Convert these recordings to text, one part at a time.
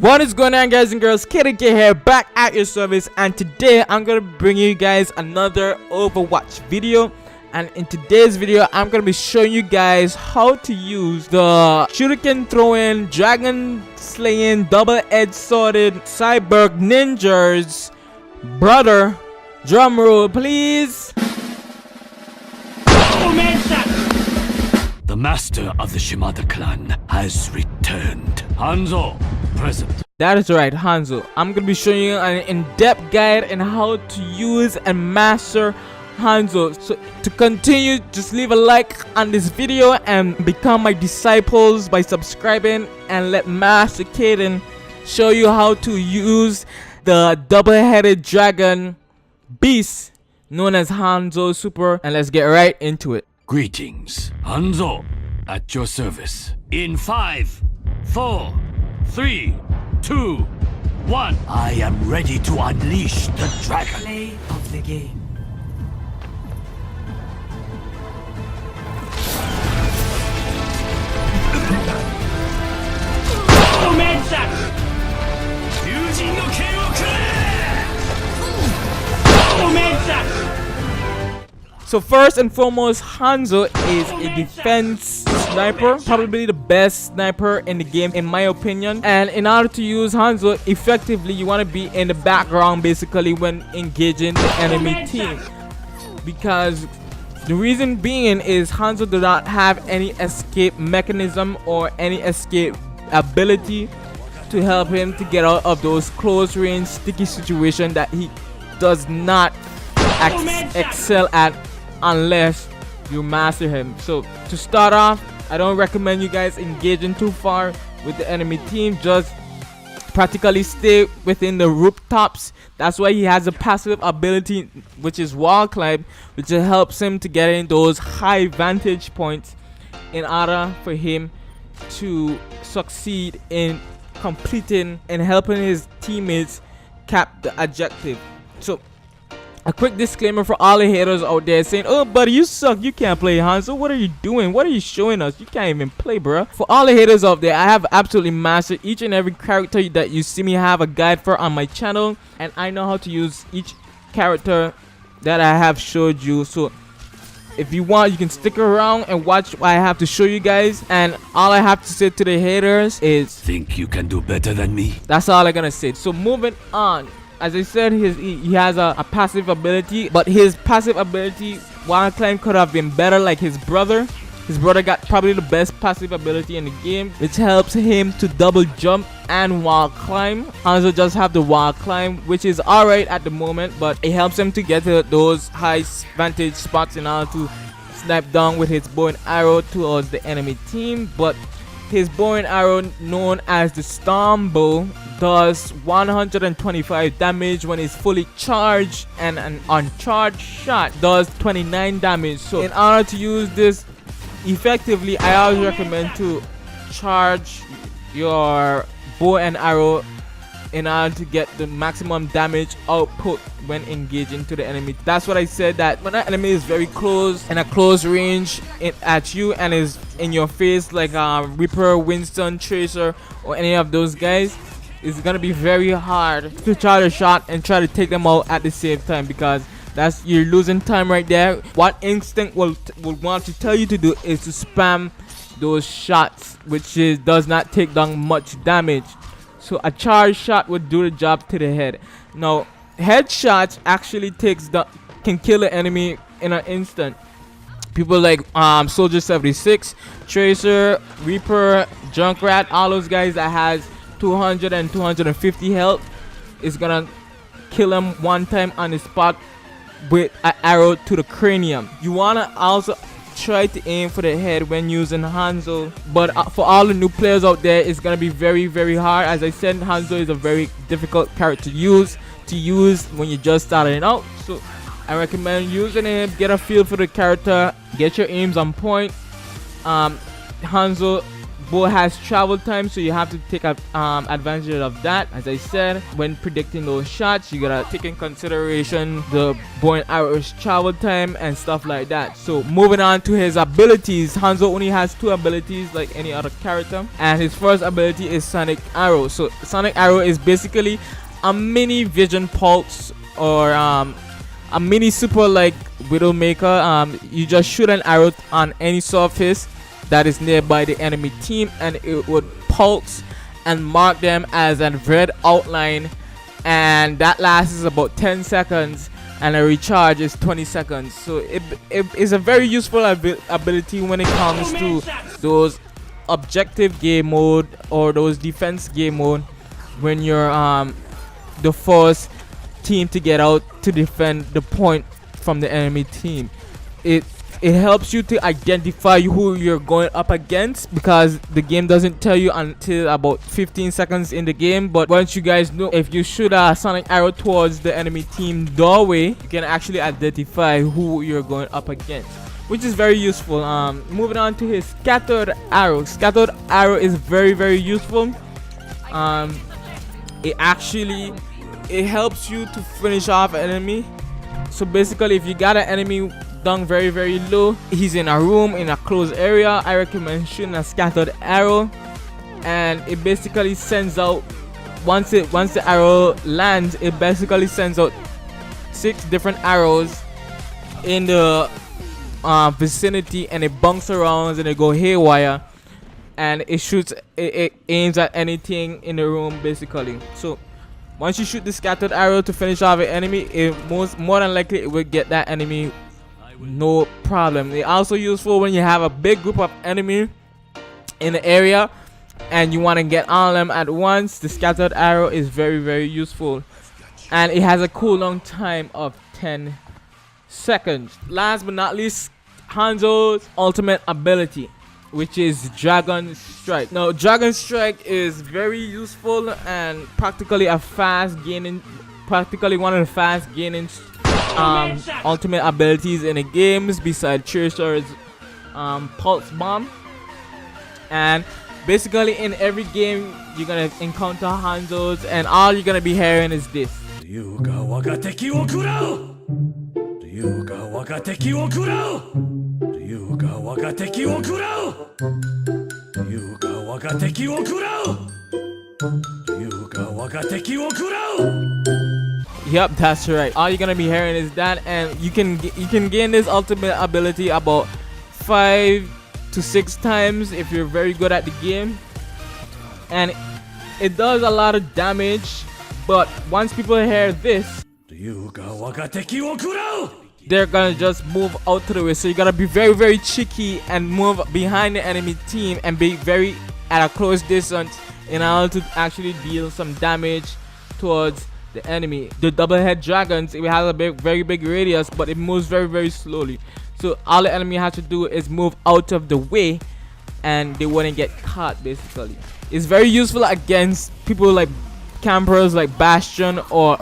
What is going on, guys and girls? Kadenkay here, back at your service, and today I'm gonna bring you guys another Overwatch video. And in today's video I'm gonna be showing you guys how to use the shuriken throwing, dragon slaying, double-edged sworded cyborg ninjas brother. Drum roll please. The master of the Shimada clan has returned. Hanzo, present. That is right, Hanzo. I'm gonna be showing you an in-depth guide on how to use and master Hanzo. So to continue, just leave a like on this video and become my disciples by subscribing, and let Master Kaden show you how to use the double-headed dragon beast known as Hanzo Super. And let's get right into it. Greetings, Hanzo, at your service. In 5, 4, 3, 2, 1. I am ready to unleash the dragon. Play of the game. So first and foremost, Hanzo is a defense sniper, probably the best sniper in the game in my opinion. And in order to use Hanzo effectively, you want to be in the background basically when engaging the enemy team, because the reason being is Hanzo does not have any escape mechanism or any escape ability to help him to get out of those close range sticky situations that he does not excel at unless you master him. So to start off, I don't recommend you guys engaging too far with the enemy team. Just practically stay within the rooftops. That's why he has a passive ability which is wall climb, which helps him to get in those high vantage points in order for him to succeed in completing and helping his teammates cap the objective. So a quick disclaimer for all the haters out there saying, "Oh buddy, you suck, you can't play Hanzo. What are you doing? What are you showing us? You can't even play, bro." For all the haters out there, I have absolutely mastered each and every character that you see me have a guide for on my channel, and I know how to use each character that I have showed you. So if you want, you can stick around and watch what I have to show you guys. And all I have to say to the haters is, think you can do better than me? That's all I'm gonna say. So moving on, as I said, he has a passive ability, but his passive ability, wall climb, could have been better like his brother. His brother got probably the best passive ability in the game, which helps him to double jump and wall climb. Hanzo just have the wall climb, which is alright at the moment, but it helps him to get to those high vantage spots in order to snipe down with his bow and arrow towards the enemy team. But his bow and arrow, known as the Storm Bow, does 125 damage when it's fully charged, and an uncharged shot does 29 damage. So in order to use this effectively, I always recommend to charge your bow and arrow in order to get the maximum damage output when engaging to the enemy. That's what I said, that when an enemy is very close, in a close range at you, and is in your face like Reaper, Winston, Tracer, or any of those guys, it's gonna be very hard to charge a shot and try to take them out at the same time, because you're losing time right there. What Instinct will want to tell you to do is to spam those shots, which does not take down much damage. So a charge shot would do the job to the head. Now headshots actually can kill the enemy in an instant. People like Soldier 76, Tracer, Reaper, Junkrat, all those guys that has 200 and 250 health, is gonna kill them one time on the spot with an arrow to the cranium. You wanna also try to aim for the head when using Hanzo, but for all the new players out there, it's gonna be very, very hard. As I said, Hanzo is a very difficult character to use when you're just starting out. So I recommend using him, get a feel for the character, get your aims on point. Hanzo bow has travel time, so you have to take advantage of that. As I said, when predicting those shots, you gotta take in consideration the bow and arrow's travel time and stuff like that. So moving on to his abilities, Hanzo only has 2 abilities like any other character, and his first ability is Sonic Arrow. So Sonic Arrow is basically a mini vision pulse, or a mini super like Widowmaker. You just shoot an arrow on any surface that is nearby the enemy team, and it would pulse and mark them as a red outline, and that lasts about 10 seconds, and a recharge is 20 seconds. So it is a very useful ability when it comes to those objective game mode or those defense game mode, when you're the first team to get out to defend the point from the enemy team. It helps you to identify who you're going up against, because the game doesn't tell you until about 15 seconds in the game. But once you guys know, if you shoot a sonic arrow towards the enemy team doorway, you can actually identify who you're going up against, which is very useful. Moving on to his scattered arrow. Scattered arrow is very useful. It helps you to finish off an enemy. So basically, if you got an enemy down very low, he's in a room in a closed area, I recommend shooting a scattered arrow, and it basically sends out, once the arrow lands, it basically sends out 6 different arrows in the vicinity, and it bunks around and it go haywire, and it aims at anything in the room basically. So once you shoot the scattered arrow to finish off an enemy, more than likely it will get that enemy no problem. It's also useful when you have a big group of enemy in the area and you want to get on them at once. The scattered arrow is very useful, and it has a cooldown time of 10 seconds. Last but not least, Hanzo's ultimate ability, which is Dragon Strike. Now Dragon Strike is very useful and practically one of the fast gaining ultimate abilities in the games, besides Tracer's Pulse Bomb. And basically in every game you're gonna encounter Hanzo's, and all you're gonna be hearing is this. Yep, that's right. All you're gonna be hearing is that, and you can gain this ultimate ability about 5 to 6 times if you're very good at the game, and it does a lot of damage. But once people hear this, they're gonna just move out to the way. So you gotta be very cheeky and move behind the enemy team and be very at a close distance in order to actually deal some damage towards the enemy. The double head dragons, it has a very big radius, but it moves very slowly. So all the enemy has to do is move out of the way, and they wouldn't get caught basically. It's very useful against people like campers like Bastion or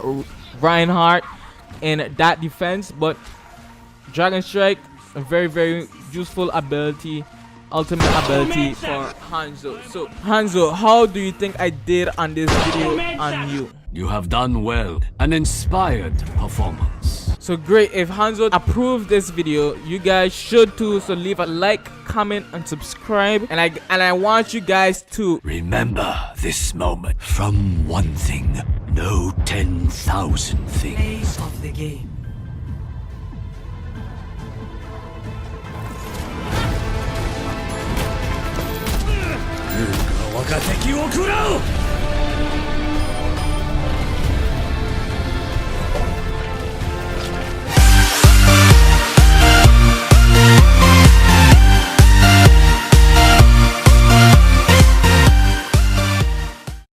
Reinhardt in that defense. But Dragon Strike, a very useful ability, ultimate ability for Hanzo. So Hanzo, how do you think I did on this video on you? You have done well. An inspired performance. So great. If Hanzo approved this video, you guys should too. So leave a like, comment, and subscribe. And I want you guys to remember this moment. From one thing, no 10,000 things. Of the game. Yuka wakateki wo kurao!